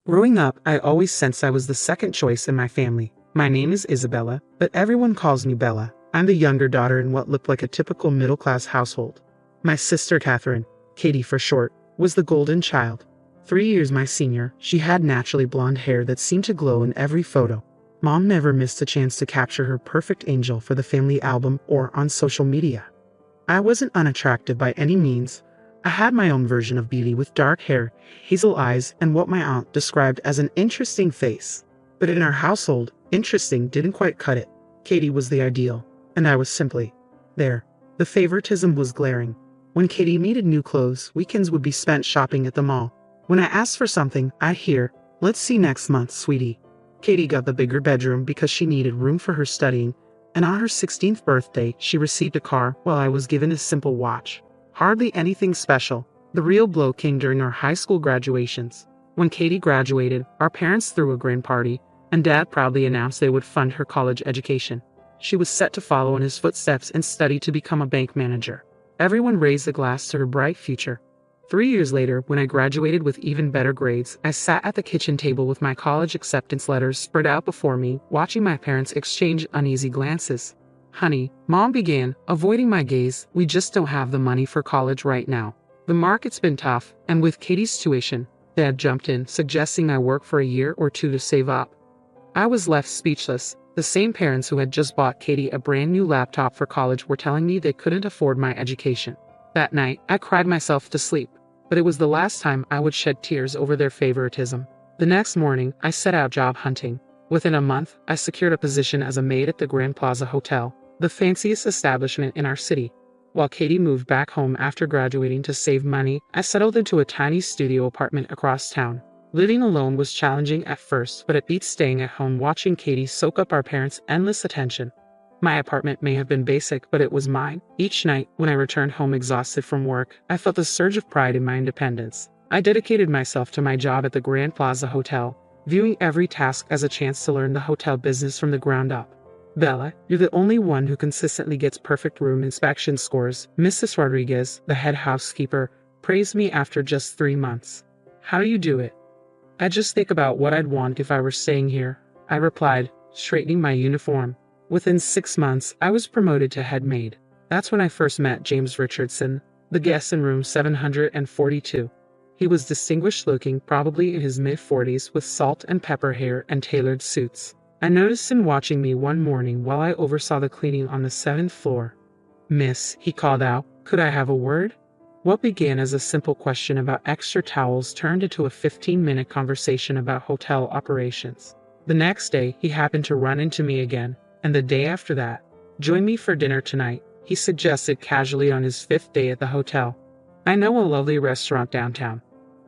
Growing up, I always sensed I was the second choice in my family. My name is Isabella, but everyone calls me Bella. I'm the younger daughter in what looked like a typical middle-class household. My sister Catherine, Katie for short, was the golden child. 3 years my senior, she had naturally blonde hair that seemed to glow in every photo. Mom never missed a chance to capture her perfect angel for the family album or on social media. I wasn't unattractive by any means. I had my own version of beauty with dark hair, hazel eyes, and what my aunt described as an interesting face. But in our household, interesting didn't quite cut it. Katie was the ideal, and I was simply there. The favoritism was glaring. When Katie needed new clothes, weekends would be spent shopping at the mall. When I asked for something, I'd hear, "Let's see next month, sweetie." Katie got the bigger bedroom because she needed room for her studying, and on her 16th birthday, she received a car while I was given a simple watch. Hardly anything special. The real blow came during our high school graduations. When Katie graduated, our parents threw a grand party, and Dad proudly announced they would fund her college education. She was set to follow in his footsteps and study to become a bank manager. Everyone raised a glass to her bright future. 3 years later, when I graduated with even better grades, I sat at the kitchen table with my college acceptance letters spread out before me, watching my parents exchange uneasy glances. "Honey," Mom began, avoiding my gaze, "we just don't have the money for college right now. The market's been tough," and with Katie's tuition, Dad jumped in, suggesting I work for a year or two to save up. I was left speechless. The same parents who had just bought Katie a brand new laptop for college were telling me they couldn't afford my education. That night, I cried myself to sleep, but it was the last time I would shed tears over their favoritism. The next morning, I set out job hunting. Within a month, I secured a position as a maid at the Grand Plaza Hotel, the fanciest establishment in our city. While Katie moved back home after graduating to save money, I settled into a tiny studio apartment across town. Living alone was challenging at first, but it beat staying at home watching Katie soak up our parents' endless attention. My apartment may have been basic, but it was mine. Each night, when I returned home exhausted from work, I felt a surge of pride in my independence. I dedicated myself to my job at the Grand Plaza Hotel, viewing every task as a chance to learn the hotel business from the ground up. "Bella, you're the only one who consistently gets perfect room inspection scores," Mrs. Rodriguez, the head housekeeper, praised me after just 3 months. "How do you do it?" "I just think about what I'd want if I were staying here," I replied, straightening my uniform. Within 6 months, I was promoted to head maid. That's when I first met James Richardson, the guest in room 742. He was distinguished looking, probably in his mid-40s, with salt and pepper hair and tailored suits. I noticed him watching me one morning while I oversaw the cleaning on the 7th floor. "Miss," he called out, "could I have a word?" What began as a simple question about extra towels turned into a 15-minute conversation about hotel operations. The next day, he happened to run into me again, and the day after that. "Join me for dinner tonight," he suggested casually on his 5th day at the hotel. "I know a lovely restaurant downtown."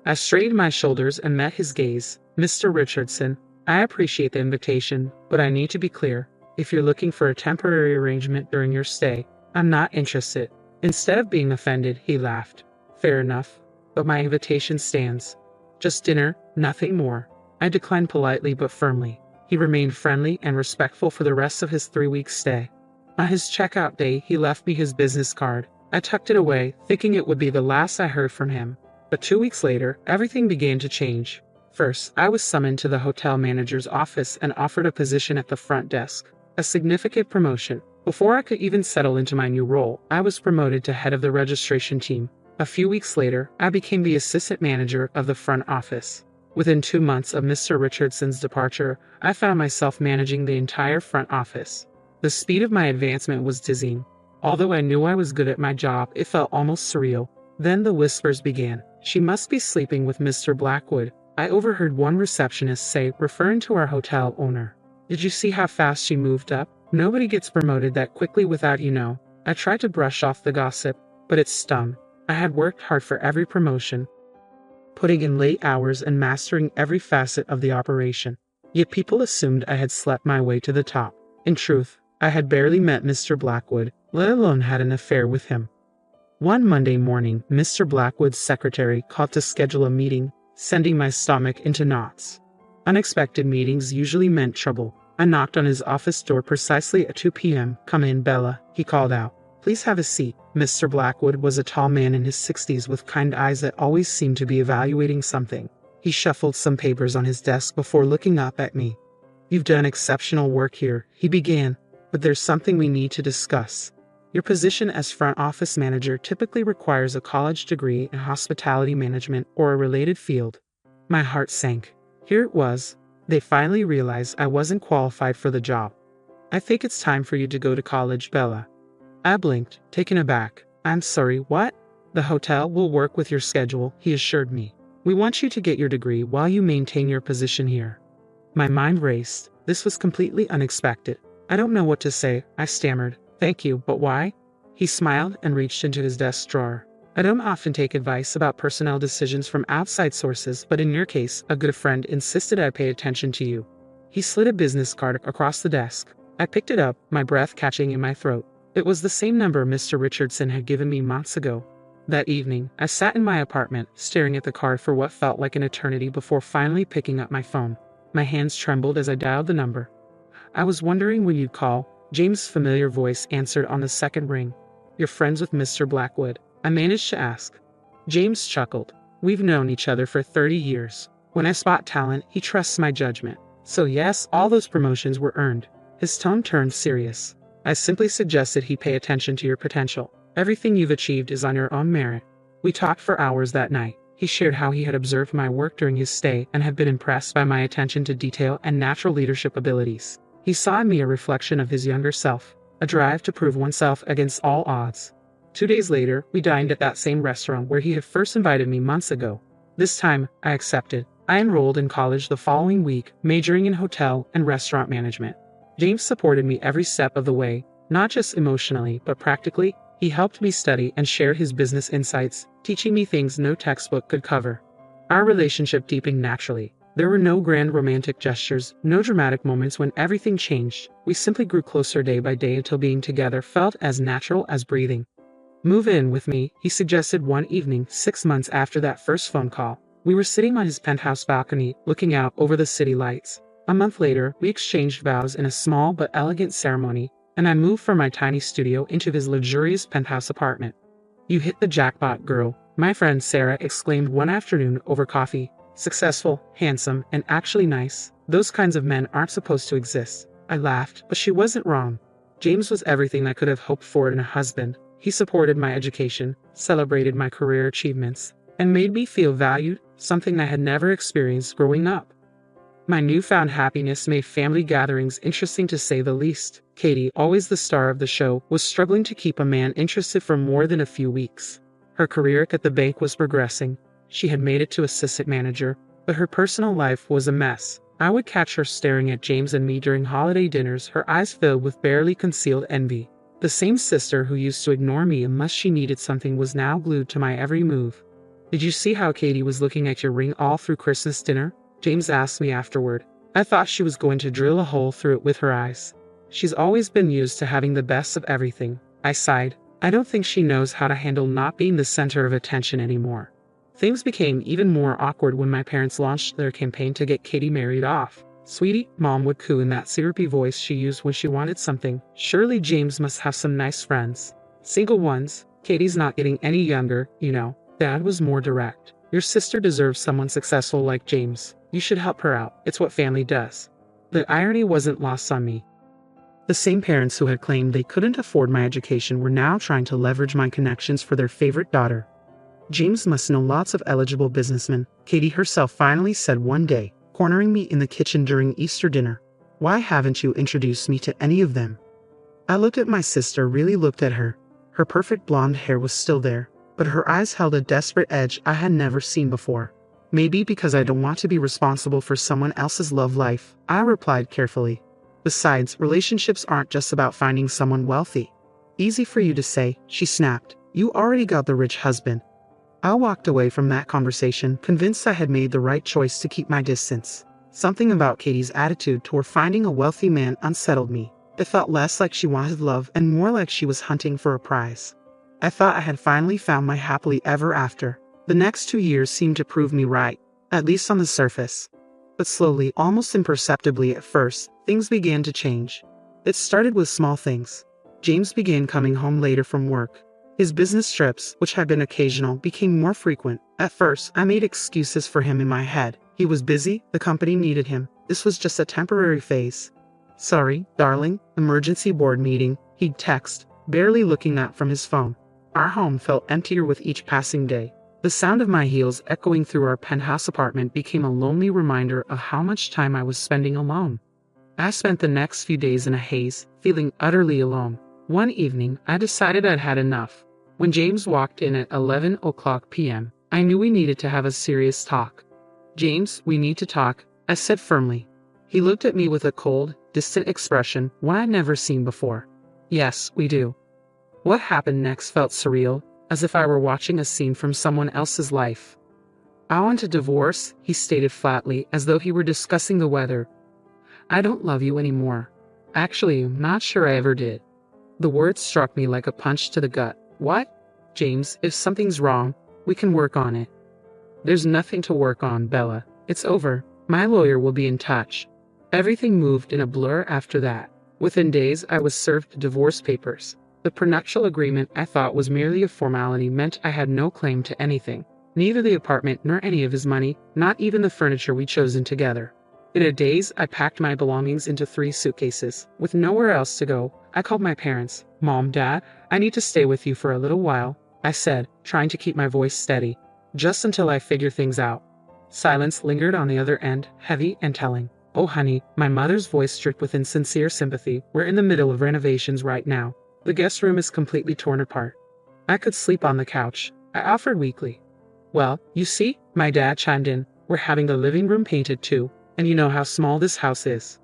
I straightened my shoulders and met his gaze. "Mr. Richardson, I appreciate the invitation, but I need to be clear. If you're looking for a temporary arrangement during your stay, I'm not interested." Instead of being offended, he laughed. "Fair enough, but my invitation stands. Just dinner, nothing more." I declined politely but firmly. He remained friendly and respectful for the rest of his 3-week stay. On his checkout day, he left me his business card. I tucked it away, thinking it would be the last I heard from him. But 2 weeks later, everything began to change. First, I was summoned to the hotel manager's office and offered a position at the front desk, a significant promotion. Before I could even settle into my new role, I was promoted to head of the registration team. A few weeks later, I became the assistant manager of the front office. Within 2 months of Mr. Richardson's departure, I found myself managing the entire front office. The speed of my advancement was dizzying. Although I knew I was good at my job, it felt almost surreal. Then the whispers began. "She must be sleeping with Mr. Blackwood," I overheard one receptionist say, referring to our hotel owner. "Did you see how fast she moved up? Nobody gets promoted that quickly without you know." I tried to brush off the gossip, but it stung. I had worked hard for every promotion, putting in late hours and mastering every facet of the operation. Yet people assumed I had slept my way to the top. In truth, I had barely met Mr. Blackwood, let alone had an affair with him. One Monday morning, Mr. Blackwood's secretary called to schedule a meeting, sending my stomach into knots. Unexpected meetings usually meant trouble. I knocked on his office door precisely at 2 p.m. "Come in, Bella," he called out. "Please have a seat." Mr. Blackwood was a tall man in his 60s with kind eyes that always seemed to be evaluating something. He shuffled some papers on his desk before looking up at me. "You've done exceptional work here," he began, "but there's something we need to discuss. Your position as front office manager typically requires a college degree in hospitality management or a related field." My heart sank. Here it was. They finally realized I wasn't qualified for the job. "I think it's time for you to go to college, Bella." I blinked, taken aback. "I'm sorry, what?" "The hotel will work with your schedule," he assured me. "We want you to get your degree while you maintain your position here." My mind raced. This was completely unexpected. "I don't know what to say," I stammered. "Thank you, but why?" He smiled and reached into his desk drawer. "I don't often take advice about personnel decisions from outside sources, but in your case, a good friend insisted I pay attention to you." He slid a business card across the desk. I picked it up, my breath catching in my throat. It was the same number Mr. Richardson had given me months ago. That evening, I sat in my apartment, staring at the card for what felt like an eternity before finally picking up my phone. My hands trembled as I dialed the number. "I was wondering when you'd call," James' familiar voice answered on the second ring. "You're friends with Mr. Blackwood?" I managed to ask. James chuckled. "We've known each other for 30 years. When I spot talent, he trusts my judgment. So yes, all those promotions were earned." His tone turned serious. "I simply suggested he pay attention to your potential. Everything you've achieved is on your own merit." We talked for hours that night. He shared how he had observed my work during his stay and had been impressed by my attention to detail and natural leadership abilities. He saw in me a reflection of his younger self, a drive to prove oneself against all odds. 2 days later, we dined at that same restaurant where he had first invited me months ago. This time, I accepted. I enrolled in college the following week, majoring in hotel and restaurant management. James supported me every step of the way, not just emotionally, but practically. He helped me study and shared his business insights, teaching me things no textbook could cover. Our relationship deepened naturally. There were no grand romantic gestures, no dramatic moments when everything changed. We simply grew closer day by day until being together felt as natural as breathing. "Move in with me," he suggested one evening 6 months after that first phone call. We were sitting on his penthouse balcony, looking out over the city lights. A month later, we exchanged vows in a small but elegant ceremony, and I moved from my tiny studio into his luxurious penthouse apartment. "You hit the jackpot, girl," my friend Sarah exclaimed one afternoon over coffee. "Successful, handsome, and actually nice. Those kinds of men aren't supposed to exist." I laughed, but she wasn't wrong. James was everything I could have hoped for in a husband. He supported my education, celebrated my career achievements, and made me feel valued, something I had never experienced growing up. My newfound happiness made family gatherings interesting to say the least. Katie, always the star of the show, was struggling to keep a man interested for more than a few weeks. Her career at the bank was progressing. She had made it to assistant manager, but her personal life was a mess. I would catch her staring at James and me during holiday dinners, her eyes filled with barely concealed envy. The same sister who used to ignore me unless she needed something was now glued to my every move. "Did you see how Katie was looking at your ring all through Christmas dinner?" James asked me afterward. "I thought she was going to drill a hole through it with her eyes." "She's always been used to having the best of everything," I sighed. "I don't think she knows how to handle not being the center of attention anymore." Things became even more awkward when my parents launched their campaign to get Katie married off. "Sweetie," Mom would coo in that syrupy voice she used when she wanted something. "Surely James must have some nice friends." "Single ones. Katie's not getting any younger, you know." Dad was more direct. "Your sister deserves someone successful like James. You should help her out. It's what family does." The irony wasn't lost on me. The same parents who had claimed they couldn't afford my education were now trying to leverage my connections for their favorite daughter. "James must know lots of eligible businessmen," Katie herself finally said one day, cornering me in the kitchen during Easter dinner. "Why haven't you introduced me to any of them?" I looked at my sister, really looked at her. Her perfect blonde hair was still there, but her eyes held a desperate edge I had never seen before. "Maybe because I don't want to be responsible for someone else's love life," I replied carefully. "Besides, relationships aren't just about finding someone wealthy." "Easy for you to say," she snapped. "You already got the rich husband." I walked away from that conversation, convinced I had made the right choice to keep my distance. Something about Katie's attitude toward finding a wealthy man unsettled me. It felt less like she wanted love and more like she was hunting for a prize. I thought I had finally found my happily ever after. The next 2 years seemed to prove me right, at least on the surface. But slowly, almost imperceptibly at first, things began to change. It started with small things. James began coming home later from work. His business trips, which had been occasional, became more frequent. At first, I made excuses for him in my head. He was busy, the company needed him. This was just a temporary phase. "Sorry, darling, emergency board meeting," he'd text, barely looking up from his phone. Our home felt emptier with each passing day. The sound of my heels echoing through our penthouse apartment became a lonely reminder of how much time I was spending alone. I spent the next few days in a haze, feeling utterly alone. One evening, I decided I'd had enough. When James walked in at 11:00 p.m., I knew we needed to have a serious talk. "James, we need to talk," I said firmly. He looked at me with a cold, distant expression, one I'd never seen before. "Yes, we do." What happened next felt surreal, as if I were watching a scene from someone else's life. "I want a divorce," he stated flatly, as though he were discussing the weather. "I don't love you anymore. Actually, I'm not sure I ever did." The words struck me like a punch to the gut. "What?" "James, if something's wrong, we can work on it." "There's nothing to work on, Bella. It's over. My lawyer will be in touch." Everything moved in a blur after that. Within days, I was served divorce papers. The prenuptial agreement I thought was merely a formality meant I had no claim to anything. Neither the apartment nor any of his money, not even the furniture we'd chosen together. In a daze, I packed my belongings into 3 suitcases. With nowhere else to go, I called my parents. "Mom, Dad, I need to stay with you for a little while," I said, trying to keep my voice steady. "Just until I figure things out." Silence lingered on the other end, heavy and telling. "Oh honey," my mother's voice dripped with insincere sympathy, "we're in the middle of renovations right now. The guest room is completely torn apart. I could sleep on the couch," I offered weakly. "Well, you see," my dad chimed in, "we're having the living room painted too, and you know how small this house is."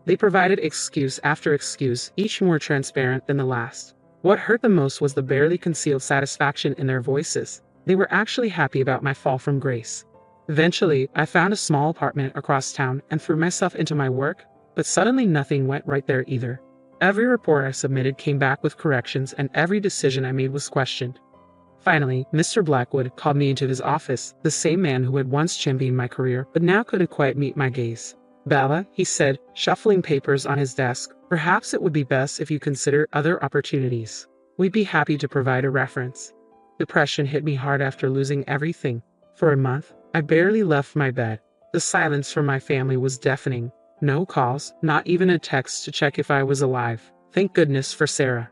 They provided excuse after excuse, each more transparent than the last. What hurt the most was the barely concealed satisfaction in their voices. They were actually happy about my fall from grace. Eventually, I found a small apartment across town and threw myself into my work, but suddenly nothing went right there either. Every report I submitted came back with corrections, and every decision I made was questioned. Finally, Mr. Blackwood called me into his office, the same man who had once championed my career but now couldn't quite meet my gaze. "Bella," he said, shuffling papers on his desk, "perhaps it would be best if you consider other opportunities. We'd be happy to provide a reference." Depression hit me hard after losing everything. For a month, I barely left my bed. The silence from my family was deafening. No calls, not even a text to check if I was alive. Thank goodness for Sarah.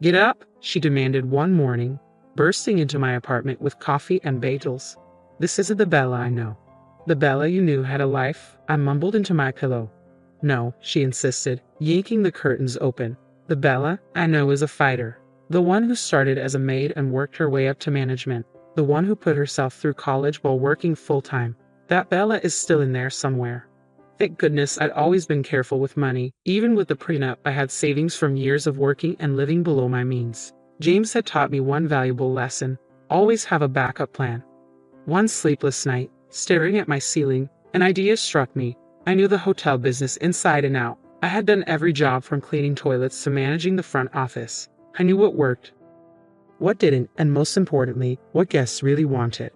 "Get up," she demanded one morning, bursting into my apartment with coffee and bagels. "This isn't the Bella I know." "The Bella you knew had a life," I mumbled into my pillow. "No," she insisted, yanking the curtains open. "The Bella I know is a fighter. The one who started as a maid and worked her way up to management. The one who put herself through college while working full-time. That Bella is still in there somewhere." Thank goodness I'd always been careful with money. Even with the prenup, I had savings from years of working and living below my means. James had taught me one valuable lesson: always have a backup plan. One sleepless night, staring at my ceiling, an idea struck me. I knew the hotel business inside and out. I had done every job from cleaning toilets to managing the front office. I knew what worked, what didn't, and most importantly, what guests really wanted.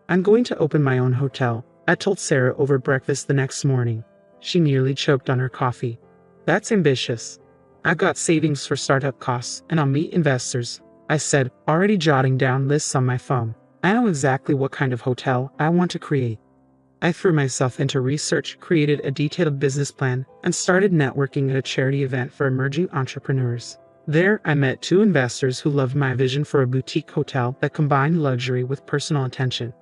"I'm going to open my own hotel," I told Sarah over breakfast the next morning. She nearly choked on her coffee. "That's ambitious." "I've got savings for startup costs, and I'll meet investors," I said, already jotting down lists on my phone. "I know exactly what kind of hotel I want to create." I threw myself into research, created a detailed business plan, and started networking at a charity event for emerging entrepreneurs. There, I met 2 investors who loved my vision for a boutique hotel that combined luxury with personal attention.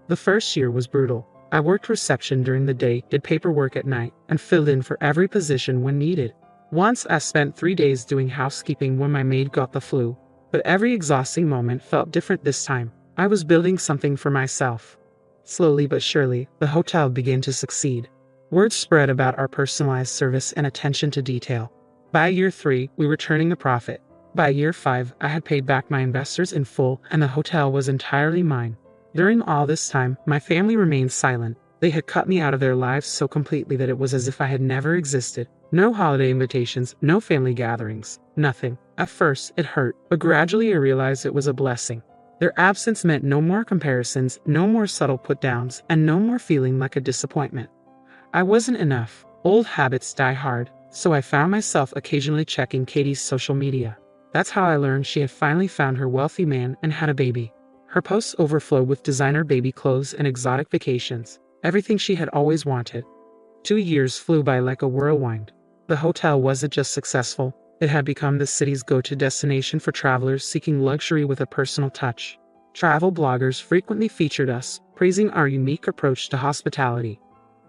The first year was brutal. I worked reception during the day, did paperwork at night, and filled in for every position when needed. Once I spent 3 days doing housekeeping when my maid got the flu. But every exhausting moment felt different this time. I was building something for myself. Slowly but surely, the hotel began to succeed. Word spread about our personalized service and attention to detail. By year 3, we were turning a profit. By year 5, I had paid back my investors in full, and the hotel was entirely mine. During all this time, my family remained silent. They had cut me out of their lives so completely that it was as if I had never existed. No holiday invitations, no family gatherings, nothing. At first, it hurt, but gradually I realized it was a blessing. Their absence meant no more comparisons, no more subtle put-downs, and no more feeling like a disappointment. I wasn't enough. Old habits die hard, so I found myself occasionally checking Katie's social media. That's how I learned she had finally found her wealthy man and had a baby. Her posts overflowed with designer baby clothes and exotic vacations, everything she had always wanted. 2 years flew by like a whirlwind. The hotel wasn't just successful, it had become the city's go-to destination for travelers seeking luxury with a personal touch. Travel bloggers frequently featured us, praising our unique approach to hospitality.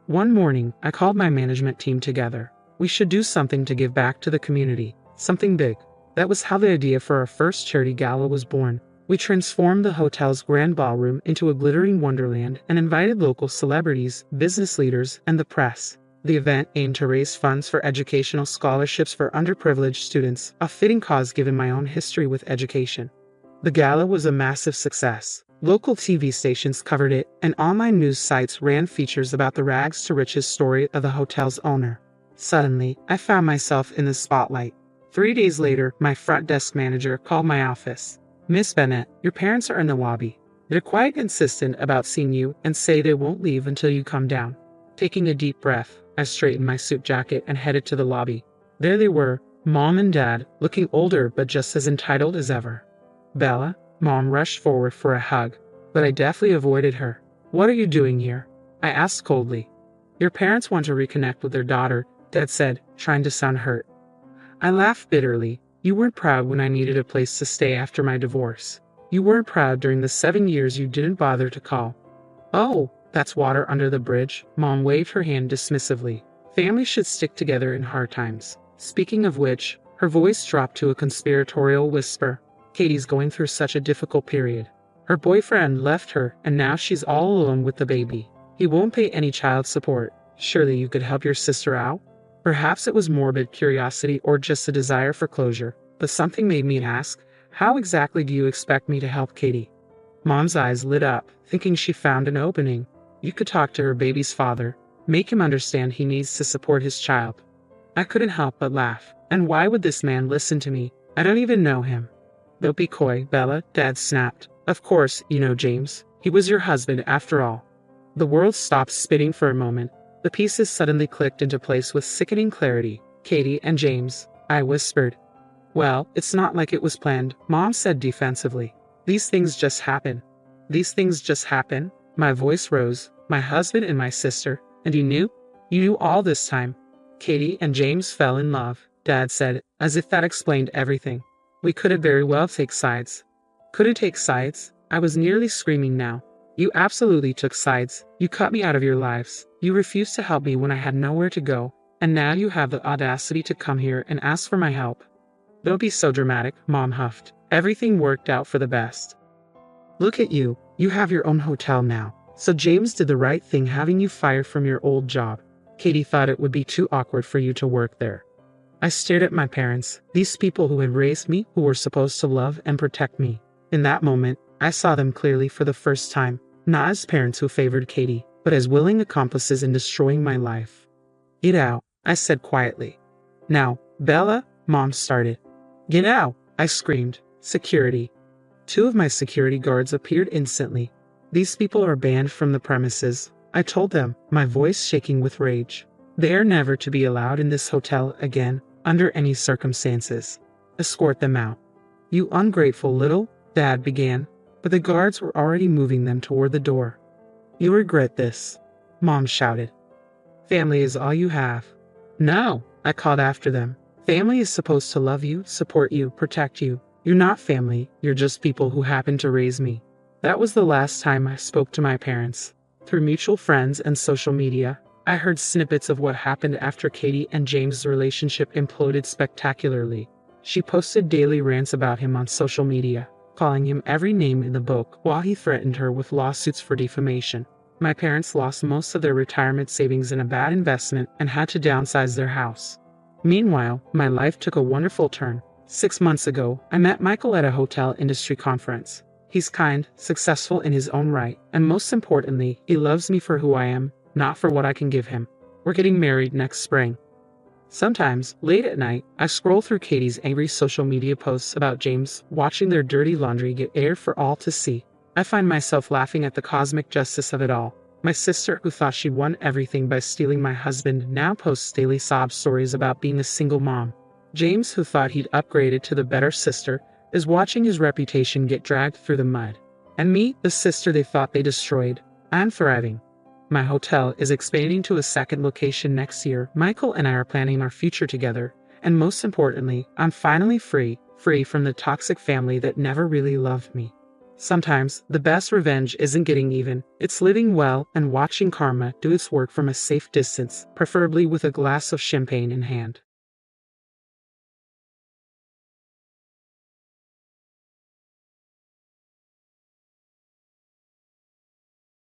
One morning, I called my management team together. We should do something to give back to the community, something big. That was how the idea for our first charity gala was born. We transformed the hotel's grand ballroom into a glittering wonderland and invited local celebrities, business leaders, and the press. The event aimed to raise funds for educational scholarships for underprivileged students, a fitting cause given my own history with education. The gala was a massive success. Local TV stations covered it, and online news sites ran features about the rags to riches story of the hotel's owner. Suddenly, I found myself in the spotlight. 3 days later, my front desk manager called my office. "Miss Bennett, your parents are in the lobby. They're quite insistent about seeing you and say they won't leave until you come down." Taking a deep breath, I straightened my suit jacket and headed to the lobby. There they were, Mom and Dad, looking older but just as entitled as ever. "Bella," Mom rushed forward for a hug, but I deftly avoided her. "What are you doing here?" I asked coldly. "Your parents want to reconnect with their daughter," Dad said, trying to sound hurt. I laughed bitterly. "You weren't proud when I needed a place to stay after my divorce. You weren't proud during the 7 years you didn't bother to call." "Oh, that's water under the bridge," Mom waved her hand dismissively. "Families should stick together in hard times. Speaking of which," her voice dropped to a conspiratorial whisper, "Katie's going through such a difficult period. Her boyfriend left her, and now she's all alone with the baby. He won't pay any child support. Surely you could help your sister out?" Perhaps it was morbid curiosity or just a desire for closure, but something made me ask, "How exactly do you expect me to help Katie?" Mom's eyes lit up, thinking she found an opening. "You could talk to her baby's father, make him understand he needs to support his child." I couldn't help but laugh. "And why would this man listen to me? I don't even know him." "Don't be coy, Bella," Dad snapped. "Of course, you know James. He was your husband after all." The world stopped spinning for a moment. The pieces suddenly clicked into place with sickening clarity. "Katie and James," I whispered. "Well, it's not like it was planned," Mom said defensively. "These things just happen." "These things just happen?" My voice rose. "My husband and my sister. And you knew? You knew all this time." "Katie and James fell in love," Dad said, as if that explained everything. "We couldn't very well take sides." "Couldn't take sides?" I was nearly screaming now. "You absolutely took sides. You cut me out of your lives. You refused to help me when I had nowhere to go. And now you have the audacity to come here and ask for my help." "Don't be so dramatic," Mom huffed. "Everything worked out for the best. Look at you. You have your own hotel now. So James did the right thing having you fired from your old job. Katie thought it would be too awkward for you to work there." I stared at my parents, these people who had raised me, who were supposed to love and protect me. In that moment, I saw them clearly for the first time, not as parents who favored Katie, but as willing accomplices in destroying my life. "Get out," I said quietly. "Now, Bella," Mom started. "Get out," I screamed. "Security." 2 of my security guards appeared instantly. "These people are banned from the premises," I told them, my voice shaking with rage. "They are never to be allowed in this hotel again, under any circumstances. Escort them out." "You ungrateful little," Dad began, but the guards were already moving them toward the door. "You regret this," Mom shouted. "Family is all you have." "No," I called after them. "Family is supposed to love you, support you, protect you. You're not family, you're just people who happened to raise me." That was the last time I spoke to my parents. Through mutual friends and social media, I heard snippets of what happened after Katie and James' relationship imploded spectacularly. She posted daily rants about him on social media, calling him every name in the book while he threatened her with lawsuits for defamation. My parents lost most of their retirement savings in a bad investment and had to downsize their house. Meanwhile, my life took a wonderful turn. 6 months ago, I met Michael at a hotel industry conference. He's kind, successful in his own right, and most importantly, he loves me for who I am, not for what I can give him. We're getting married next spring. Sometimes, late at night, I scroll through Katie's angry social media posts about James, watching their dirty laundry get aired for all to see. I find myself laughing at the cosmic justice of it all. My sister, who thought she'd won everything by stealing my husband, now posts daily sob stories about being a single mom. James, who thought he'd upgraded to the better sister, is watching his reputation get dragged through the mud. And me, the sister they thought they destroyed, I'm thriving. My hotel is expanding to a second location next year. Michael and I are planning our future together. And most importantly, I'm finally free from the toxic family that never really loved me. Sometimes, the best revenge isn't getting even, it's living well and watching karma do its work from a safe distance, preferably with a glass of champagne in hand.